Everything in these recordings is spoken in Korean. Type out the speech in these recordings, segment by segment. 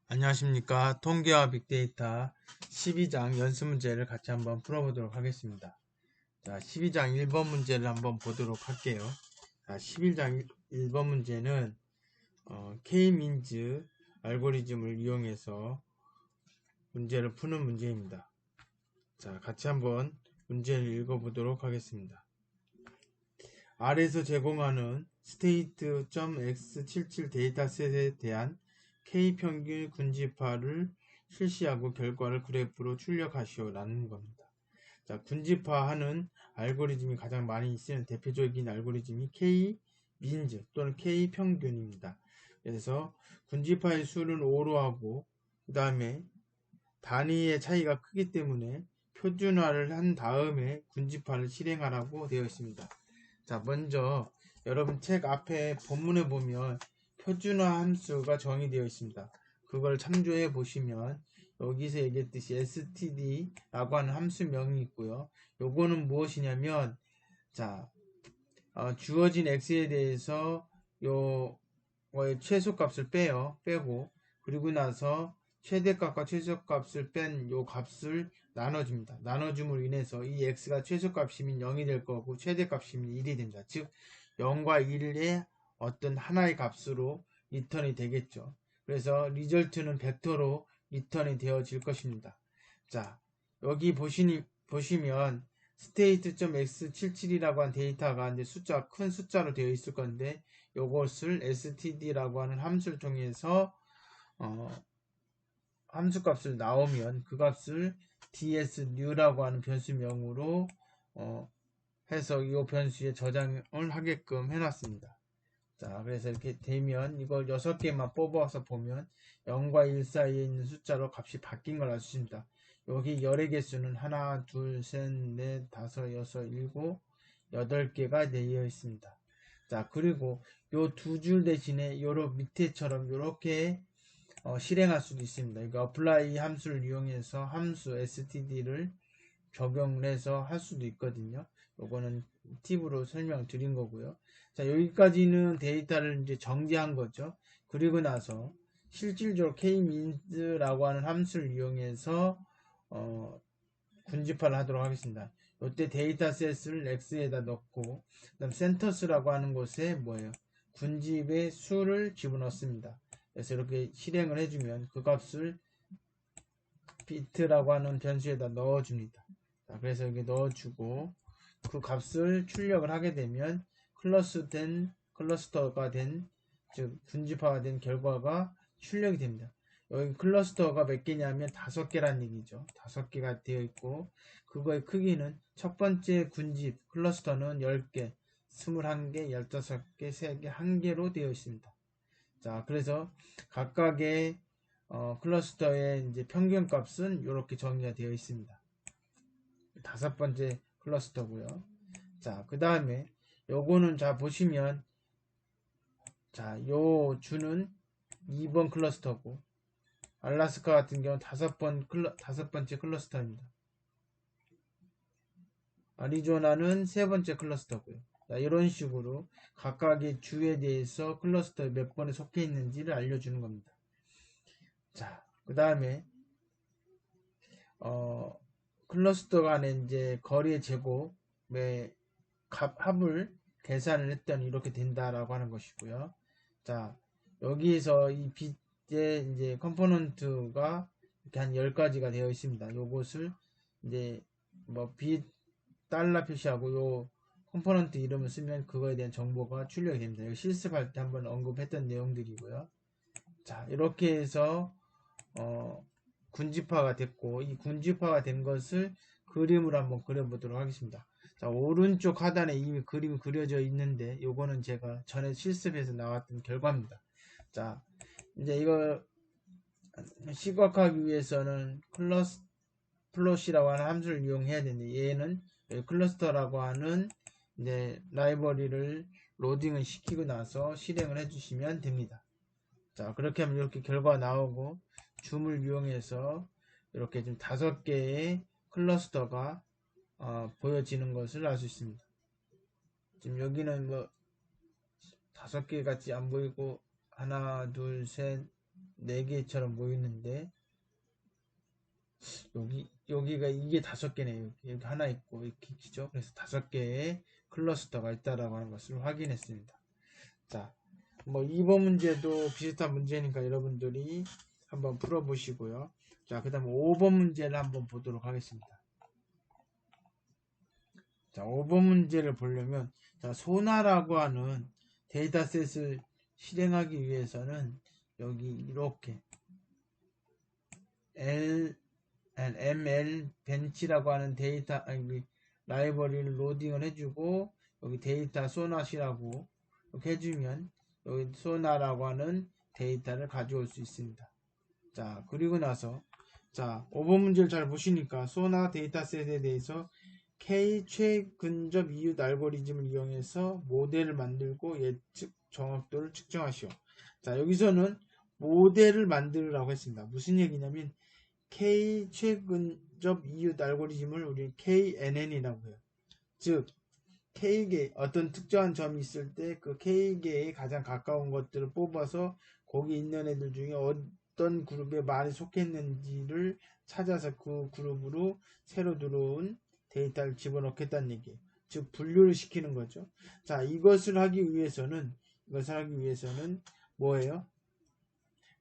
안녕하십니까. 통계와 빅데이터 12장 연습 문제를 같이 한번 풀어보도록 하겠습니다. 자, 12장 1번 문제를 한번 보도록 할게요. 자, 11장 1번 문제는 K-민즈 알고리즘을 이용해서 문제를 푸는 문제입니다. 자, 같이 한번 문제를 읽어보도록 하겠습니다. 아래에서 제공하는 state.x77 데이터셋에 대한 K평균 군집화를 실시하고 결과를 그래프로 출력하시오라는 겁니다. 자, 군집화하는 알고리즘이 가장 많이 쓰는 대표적인 알고리즘이 K-민즈 또는 K평균입니다. 그래서 군집화의 수를 5로 하고 그 다음에 단위의 차이가 크기 때문에 표준화를 한 다음에 군집화를 실행하라고 되어 있습니다. 자, 먼저 여러분 책 앞에 본문에 보면 표준화 함수가 정의되어 있습니다. 그걸 참조해 보시면 여기서 얘기했듯이 std라고 하는 함수명이 있고요. 요거는 무엇이냐면 자, 주어진 x에 대해서 요거의 최소값을 빼고 그리고 나서 최대값과 최소값을 뺀 요 값을 나눠줍니다. 나눠줌으로 인해서 이 x가 최소값이면 0이 될 거고 최대값이면 1이 됩니다. 즉 0과 1의 어떤 하나의 값으로 리턴이 되겠죠. 그래서 리절트는 벡터로 리턴이 되어질 것입니다. 자, 여기 보시면 state.x77이라고 한 데이터가 이제 큰 숫자로 되어 있을 건데 요것을 std라고 하는 함수를 통해서 함수 값을 나오면 그 값을 dsnew라고 하는 변수명으로 해서 이 변수에 저장을 하게끔 해놨습니다. 자, 그래서 이렇게 되면 이걸 6개만 뽑아서 보면 0과 1 사이에 있는 숫자로 값이 바뀐 걸 알 수 있습니다. 여기 열의 개수는 하나, 둘, 셋, 넷, 다섯, 여섯, 일곱, 8개가 되어 있습니다. 자, 그리고 요 두 줄 대신에 요로 밑에처럼 요렇게 실행할 수도 있습니다. 그러니까 apply 함수를 이용해서 함수 std를 적용을 해서 할 수도 있거든요. 요거는 팁으로 설명드린 거고요. 자, 여기까지는 데이터를 이제 정지한 거죠. 그리고 나서 실질적으로 k-mins라고 하는 함수를 이용해서 군집화를 하도록 하겠습니다. 이때 데이터셋을 x에다 넣고 그다음 센터스라고 하는 곳에 뭐예요? 군집의 수를 집어넣습니다. 그래서 이렇게 실행을 해주면 그 값을 비트라고 하는 변수에다 넣어줍니다. 자, 그래서 여기 넣어주고 그 값을 출력을 하게 되면 클러스터가 된, 즉 군집화가 된 결과가 출력이 됩니다. 여기 클러스터가 몇 개냐면 5개란 얘기죠. 5개가 되어 있고 그거의 크기는 첫 번째 군집 클러스터는 10개, 21개, 15개, 3개, 1개로 되어 있습니다. 자, 그래서 각각의 클러스터의 이제 평균 값은 이렇게 정의가 되어 있습니다. 5번째 클러스터고요. 자, 그 다음에 요거는 자 보시면 자, 요 주는 2번 클러스터고 알라스카 같은 경우는 5번째 클러스터입니다. 아리조나는 3번째 클러스터고요. 자, 이런 식으로 각각의 주에 대해서 클러스터 몇 번에 속해 있는지를 알려주는 겁니다. 자, 그 다음에 클러스터 간의 이제 거리의 제곱의 합을 계산을 했더니 이렇게 된다라고 하는 것이고요. 자, 여기에서 이 빛의 이제 컴포넌트가 이렇게 한 10가지가 되어 있습니다. 요것을 이제 뭐 빛 달러 표시하고 요 컴포넌트 이름을 쓰면 그거에 대한 정보가 출력이 됩니다. 이거 실습할 때 한번 언급했던 내용들이고요. 자, 이렇게 해서 군집화가 됐고 이 군집화가 된 것을 그림으로 한번 그려보도록 하겠습니다. 자, 오른쪽 하단에 이미 그림이 그려져 있는데 요거는 제가 전에 실습에서 나왔던 결과입니다. 자, 이제 이거 시각하기 위해서는 플롯이라고 하는 함수를 이용해야 되는데 얘는 클러스터라고 하는 이제 라이브러리를 로딩을 시키고 나서 실행을 해주시면 됩니다. 자, 그렇게 하면 이렇게 결과가 나오고 줌을 이용해서 이렇게 좀 5개의 클러스터가 보여지는 것을 알 수 있습니다. 지금 여기는 뭐 5개 같이 안 보이고 하나, 둘, 셋, 4개처럼 보이는데 여기가 이게 5개네요. 여기 하나 있고 이렇게 있죠. 그래서 5개의 클러스터가 있다라고 하는 것을 확인했습니다. 자, 뭐 2번 문제도 비슷한 문제니까 여러분들이 한번 풀어보시고요. 자, 그 다음 5번 문제를 한번 보도록 하겠습니다. 자, 5번 문제를 보려면, 자, 소나라고 하는 데이터셋을 실행하기 위해서는 여기 이렇게 ML 벤치라고 하는 데이터 라이브러리를 로딩을 해주고 여기 데이터 소나시라고 이렇게 해주면 여기 소나라고 하는 데이터를 가져올 수 있습니다. 자, 그리고 나서 자, 5번 문제를 잘 보시니까 소나 데이터셋에 대해서 K 최근접 이웃 알고리즘을 이용해서 모델을 만들고 예측 정확도를 측정하시오. 자, 여기서는 모델을 만들으라고 했습니다. 무슨 얘기냐면 K 최근접 이웃 알고리즘을 우리 KNN이라고 해요. 즉 K개 어떤 특정한 점이 있을 때 그 K개에 가장 가까운 것들을 뽑아서 거기 있는 애들 중에 어떤 그룹에 많이 속했는지를 찾아서 그 그룹으로 새로 들어온 데이터를 집어넣겠다는 얘기예요. 즉 분류를 시키는 거죠. 자, 이것을 하기 위해서는 뭐예요?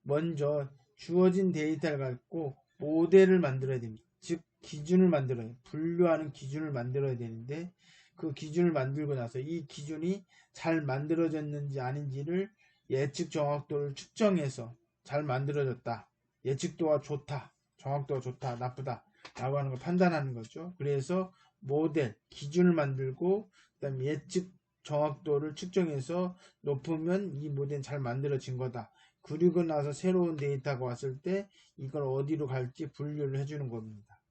먼저 주어진 데이터를 갖고 모델을 만들어야 됩니다. 즉 기준을 만들어요. 분류하는 기준을 만들어야 되는데 그 기준을 만들고 나서 이 기준이 잘 만들어졌는지 아닌지를 예측 정확도를 측정해서 잘 만들어졌다. 예측도가 좋다. 정확도가 좋다. 나쁘다. 라고 하는 걸 판단하는 거죠. 그래서 모델, 기준을 만들고 그다음에 예측 정확도를 측정해서 높으면 이 모델은 잘 만들어진 거다. 그리고 나서 새로운 데이터가 왔을 때 이걸 어디로 갈지 분류를 해주는 겁니다.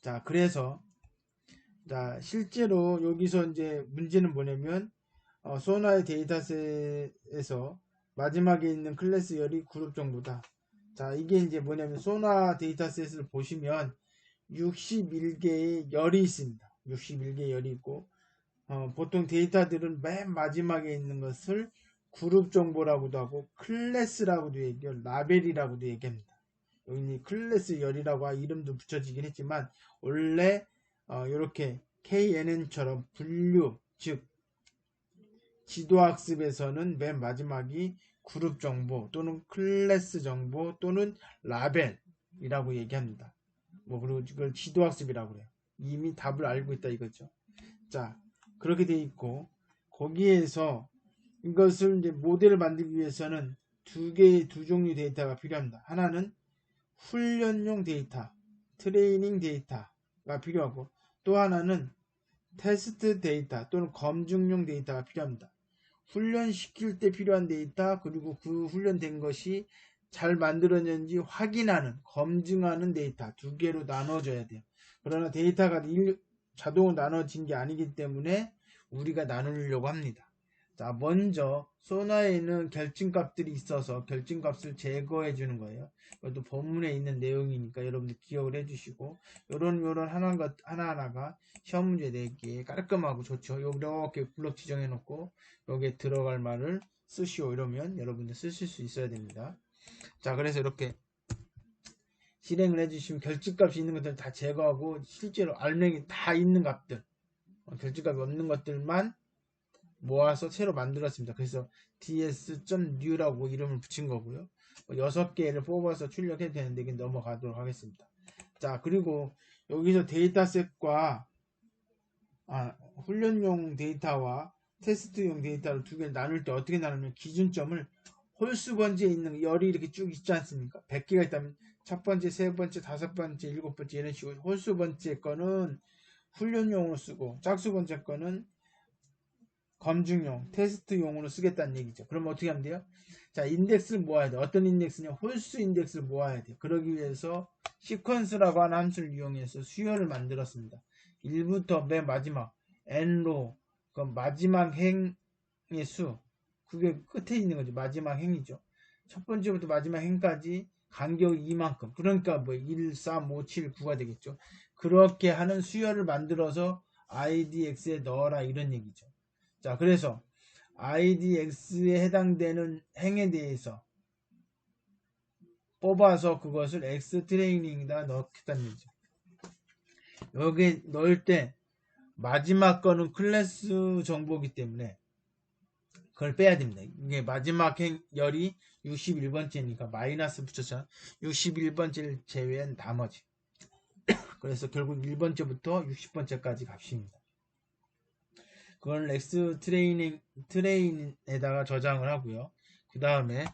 자, 그래서 자, 실제로 여기서 이제 문제는 뭐냐면 소나의 데이터셋에서 마지막에 있는 클래스 열이 그룹 정보다. 자, 이게 이제 뭐냐면 소나 데이터셋을 보시면 61개의 열이 있습니다. 61개의 열이 있고 보통 데이터들은 맨 마지막에 있는 것을 그룹 정보라고도 하고 클래스라고도 얘기해요. 라벨이라고도 얘기합니다. 여기 클래스 열이라고 이름도 붙여지긴 했지만 원래 이렇게 KNN처럼 분류 즉 지도학습에서는 맨 마지막이 그룹 정보 또는 클래스 정보 또는 라벨이라고 얘기합니다. 뭐 그리고 이걸 지도학습이라고 해요. 이미 답을 알고 있다 이거죠. 자, 그렇게 돼 있고 거기에서 이것을 이제 모델을 만들기 위해서는 두 종류 데이터가 필요합니다. 하나는 훈련용 데이터, 트레이닝 데이터가 필요하고 또 하나는 테스트 데이터 또는 검증용 데이터가 필요합니다. 훈련시킬 때 필요한 데이터 그리고 그 훈련된 것이 잘 만들어졌는지 확인하는 검증하는 데이터 두 개로 나눠져야 돼요. 그러나 데이터가 자동으로 나눠진 게 아니기 때문에 우리가 나누려고 합니다. 자, 먼저 소나에는 결증값들이 있어서 결증값을 제거해 주는 거예요. 이것도 본문에 있는 내용이니까 여러분들 기억을 해 주시고 요런 하나하나가 시험 문제 내기에 깔끔하고 좋죠. 이렇게 블록 지정해 놓고 여기에 들어갈 말을 쓰시오 이러면 여러분들 쓰실 수 있어야 됩니다. 자, 그래서 이렇게 실행을 해주시면 결집값이 있는 것들 다 제거하고 실제로 알맹이 다 있는 값들 결집값이 없는 것들만 모아서 새로 만들었습니다. 그래서 ds.new라고 이름을 붙인 거고요. 6개를 뽑아서 출력해도 되는데 이게 넘어가도록 하겠습니다. 자, 그리고 여기서 데이터셋과 훈련용 데이터와 테스트용 데이터를 두 개를 나눌 때 어떻게 나누면 기준점을 홀수 번지에 있는 열이 이렇게 쭉 있지 않습니까? 100개가 있다면 첫 번째, 세 번째, 다섯 번째, 일곱 번째 이런 식으로 홀수 번째 거는 훈련용으로 쓰고 짝수 번째 거는 검증용, 테스트용으로 쓰겠다는 얘기죠. 그럼 어떻게 하면 돼요? 자, 인덱스를 모아야 돼. 어떤 인덱스냐? 홀수 인덱스를 모아야 돼. 그러기 위해서 시퀀스라고 하는 함수를 이용해서 수열을 만들었습니다. 1부터 맨 마지막 n로 그 마지막 행의 수 그게 끝에 있는 거죠. 마지막 행이죠. 첫 번째부터 마지막 행까지 간격이 이만큼. 그러니까 뭐 1, 3, 5, 7, 9가 되겠죠. 그렇게 하는 수열을 만들어서 IDX에 넣어라 이런 얘기죠. 자, 그래서 IDX에 해당되는 행에 대해서 뽑아서 그것을 X 트레이닝에다 넣겠다는 얘기죠. 여기 넣을 때 마지막 거는 클래스 정보이기 때문에 그걸 빼야 됩니다. 이게 마지막 열이 61번째니까 마이너스 붙여서 61번째를 제외한 나머지. 그래서 결국 1번째부터 60번째까지 값입니다. 그걸 X 트레인에다가 저장을 하고요. 그 다음에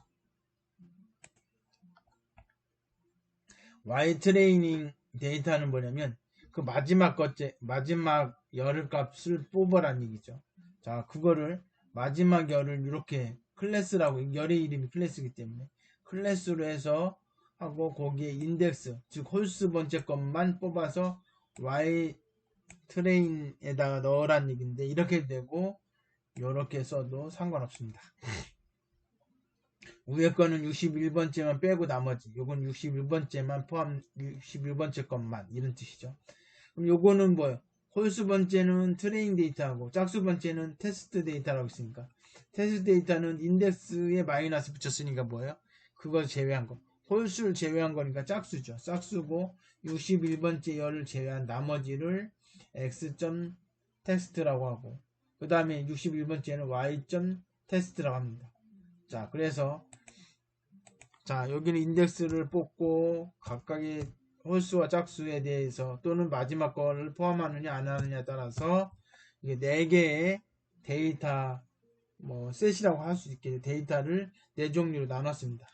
Y 트레이닝 데이터는 뭐냐면 그 마지막 열을 값을 뽑으란 얘기죠. 자, 그거를 마지막 열을 이렇게 클래스라고, 열의 이름이 클래스이기 때문에 클래스로 해서 하고 거기에 인덱스, 즉 홀수 번째 것만 뽑아서 Y 트레인에다가 넣으란 얘기인데 이렇게 되고 이렇게 써도 상관없습니다. 위에 거는 61번째만 빼고 나머지 요건 61번째만 포함 61번째 것만 이런 뜻이죠. 그럼 요거는 뭐예요? 홀수 번째는 트레이닝 데이터하고 짝수 번째는 테스트 데이터라고 있으니까 테스트 데이터는 인덱스에 마이너스 붙였으니까 뭐예요? 그걸 제외한 거. 홀수를 제외한 거니까 짝수죠. 짝수고 61번째 열을 제외한 나머지를 x.test라고 하고 그 다음에 61번째는 y.test라고 합니다. 자, 그래서 자, 여기는 인덱스를 뽑고 각각의 홀수와 짝수에 대해서 또는 마지막 거를 포함하느냐 안 하느냐에 따라서 이게 4개의 데이터 셋이라고 할 수 있게 데이터를 4종류로 나눴습니다.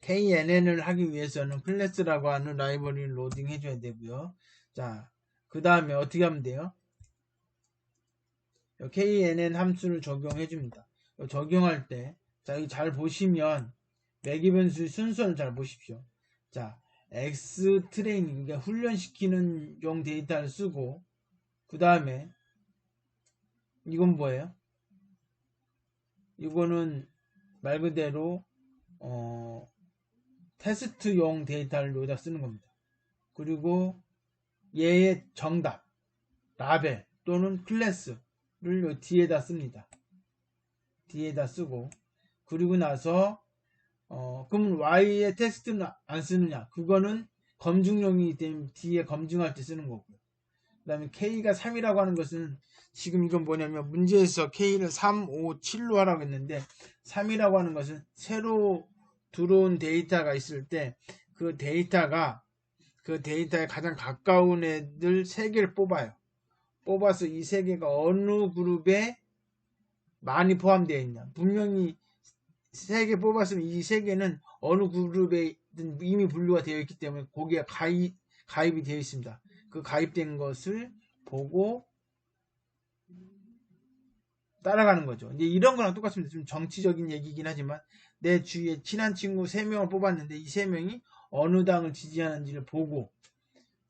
KNN을 하기 위해서는 클래스라고 하는 라이브러리를 로딩 해줘야 되고요. 자, 그 다음에 어떻게 하면 돼요? KNN 함수를 적용해 줍니다. 적용할 때, 자, 여기 잘 보시면 매기 변수의 순서를 잘 보십시오. 자, X 트레이닝, 그러니까 훈련시키는 용 데이터를 쓰고, 그 다음에 이건 뭐예요? 이거는 말 그대로 테스트용 데이터를 여기다 쓰는 겁니다. 그리고 얘의 정답, 라벨 또는 클래스를 뒤에다 씁니다. 뒤에다 쓰고 그리고 나서 그럼 Y의 텍스트는 안 쓰느냐? 그거는 검증용이기 때문에 뒤에 검증할 때 쓰는 거고요. 그 다음에 K가 3이라고 하는 것은 지금 이건 뭐냐면 문제에서 K를 3, 5, 7로 하라고 했는데 3이라고 하는 것은 새로 들어온 데이터가 있을 때 그 데이터에 가장 가까운 애들 3개를 뽑아요. 뽑아서 이 3개가 어느 그룹에 많이 포함되어 있냐. 분명히 3개 뽑았으면 이 3개는 어느 그룹에 이미 분류가 되어 있기 때문에 거기에 가입이 되어 있습니다. 그 가입된 것을 보고 따라가는 거죠. 이제 이런 거랑 똑같습니다. 좀 정치적인 얘기긴 하지만 내 주위에 친한 친구 3명을 뽑았는데 이 3명이 어느 당을 지지하는지를 보고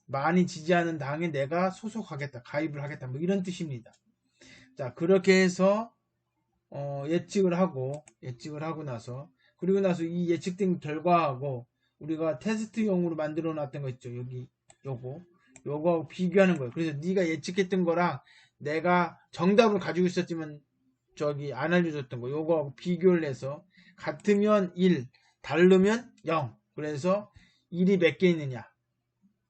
많이 지지하는 당에 내가 소속하겠다, 가입을 하겠다, 뭐 이런 뜻입니다. 자, 그렇게 해서 예측을 하고 나서 그리고 나서 이 예측된 결과하고 우리가 테스트용으로 만들어 놨던 거 있죠. 여기 요거하고 비교하는 거예요. 그래서 네가 예측했던 거랑 내가 정답을 가지고 있었지만 안 알려줬던 거 요거하고 비교를 해서 같으면 1, 다르면 0. 그래서 1이 몇 개 있느냐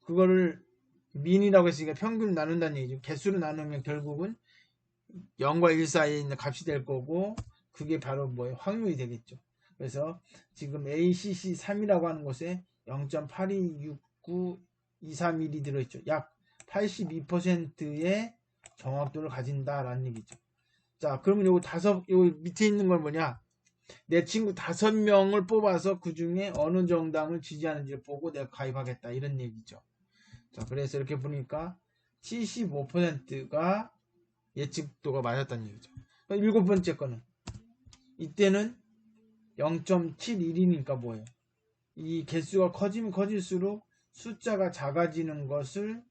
그거를 민이라고 했으니까 평균을 나눈다는 얘기죠. 개수로 나누면 결국은 0과 1 사이에 있는 값이 될 거고 그게 바로 확률이 되겠죠. 그래서 지금 ACC3이라고 하는 곳에 0.826923일이 들어있죠. 약 82%의 정확도를 가진다라는 얘기죠. 자, 그러면 요 밑에 있는 건 뭐냐? 내 친구 5명을 뽑아서 그 중에 어느 정당을 지지하는지를 보고 내가 가입하겠다 이런 얘기죠. 자, 그래서 이렇게 보니까 75%가 예측도가 맞았다는 얘기죠. 7번째 거는 이때는 0.71이니까 뭐예요? 이 개수가 커지면 커질수록 숫자가 작아지는 것을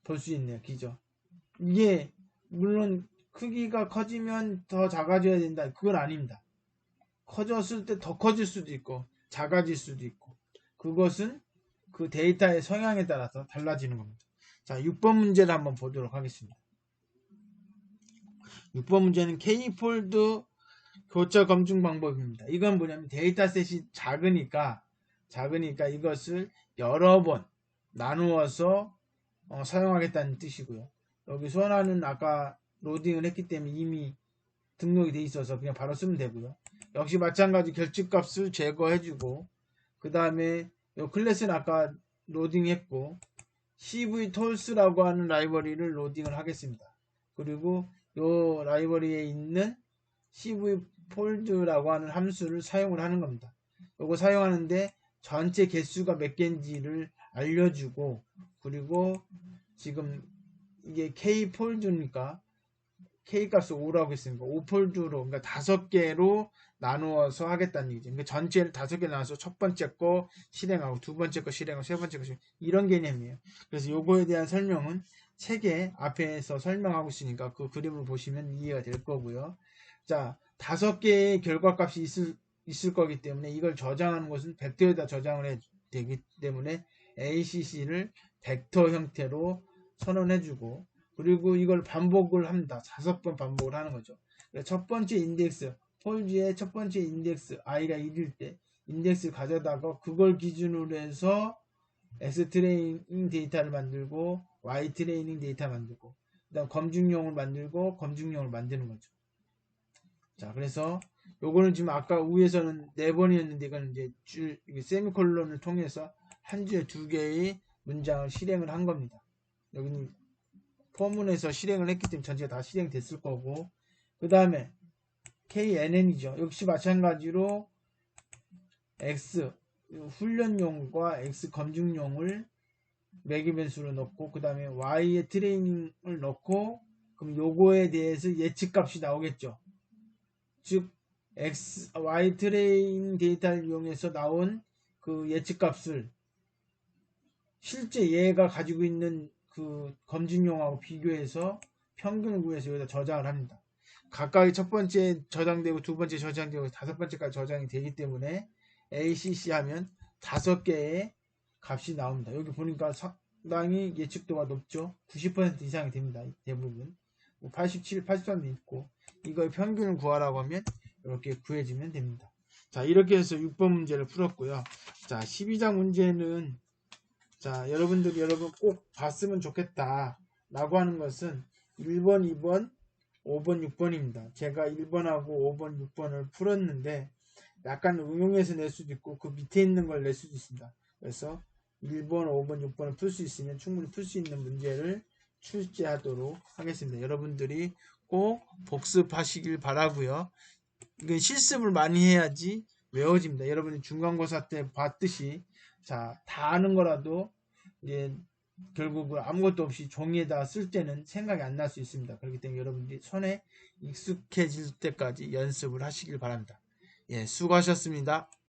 볼 수 있네요. 그죠? 이게 물론 크기가 커지면 더 작아져야 된다. 그건 아닙니다. 커졌을 때 더 커질 수도 있고 작아질 수도 있고 그것은 그 데이터의 성향에 따라서 달라지는 겁니다. 자, 6번 문제를 한번 보도록 하겠습니다. 6번 문제는 K폴드 교차 검증 방법입니다. 이건 뭐냐면 데이터셋이 작으니까 이것을 여러 번 나누어서 사용하겠다는 뜻이고요. 여기 선화는 아까 로딩을 했기 때문에 이미 등록이 돼 있어서 그냥 바로 쓰면 되고요. 역시 마찬가지 결집값을 제거해주고, 그 다음에 이 클래스는 아까 로딩했고 cvTools라고 하는 라이브러리를 로딩을 하겠습니다. 그리고 이 라이브러리에 있는 cvFold라고 하는 함수를 사용을 하는 겁니다. 이거 사용하는데 전체 개수가 몇 개인지를 알려주고, 그리고 지금 이게 k폴드니까 k 값을 5라고 했으니까 5폴드로, 그러니까 5개로 나누어서 하겠다는 얘기죠. 그러니까 전체를 5개 나눠서 첫 번째 거 실행하고 두 번째 거 실행하고 세 번째 거 실행, 이런 개념이에요. 그래서 요거에 대한 설명은 책에 앞에서 설명하고 있으니까 그 그림을 보시면 이해가 될 거고요. 자, 5개의 결과값이 있을 거기 때문에 이걸 저장하는 것은 벡터에다 저장을 해야 되기 때문에 ACC를 벡터 형태로 선언해주고, 그리고 이걸 반복을 합니다. 5번 반복을 하는 거죠. 첫 번째 인덱스, 폴드의 첫 번째 인덱스 i가 1일 때 인덱스를 가져다가 그걸 기준으로 해서 X 트레이닝 데이터를 만들고 Y 트레이닝 데이터 만들고, 그다음 검증용을 만들고 검증용을 만드는 거죠. 자, 그래서 요거는 지금 아까 위에서는 4번이었는데 이건 이제 세미콜론을 통해서 한 주에 2개의 문장을 실행을 한 겁니다. 여기는 포문에서 실행을 했기 때문에 전체가 다 실행됐을 거고, 그 다음에 KNN이죠. 역시 마찬가지로 X 훈련용과 X 검증용을 매기 변수로 넣고, 그 다음에 Y의 트레이닝을 넣고, 그럼 요거에 대해서 예측값이 나오겠죠. 즉 Y 트레이닝 데이터를 이용해서 나온 그 예측값을 실제 얘가 가지고 있는 그 검증용하고 비교해서 평균을 구해서 여기다 저장을 합니다. 각각의 첫 번째 저장되고 두 번째 저장되고 5번째까지 저장이 되기 때문에 ACC 하면 5개의 값이 나옵니다. 여기 보니까 상당히 예측도가 높죠. 90% 이상이 됩니다. 대부분 87, 83도 있고, 이거의 평균을 구하라고 하면 이렇게 구해주면 됩니다. 자, 이렇게 해서 6번 문제를 풀었고요. 자, 12장 문제는, 자, 여러분 꼭 봤으면 좋겠다 라고 하는 것은 1번, 2번, 5번, 6번입니다. 제가 1번하고 5번, 6번을 풀었는데 약간 응용해서 낼 수도 있고 그 밑에 있는 걸 낼 수도 있습니다. 그래서 1번, 5번, 6번을 풀 수 있으면 충분히 풀 수 있는 문제를 출제하도록 하겠습니다. 여러분들이 꼭 복습하시길 바라고요. 이건 실습을 많이 해야지 외워집니다. 여러분이 중간고사 때 봤듯이, 자, 다 아는 거라도 이제 결국은 아무것도 없이 종이에다 쓸 때는 생각이 안 날 수 있습니다. 그렇기 때문에 여러분들이 손에 익숙해질 때까지 연습을 하시길 바랍니다. 예, 수고하셨습니다.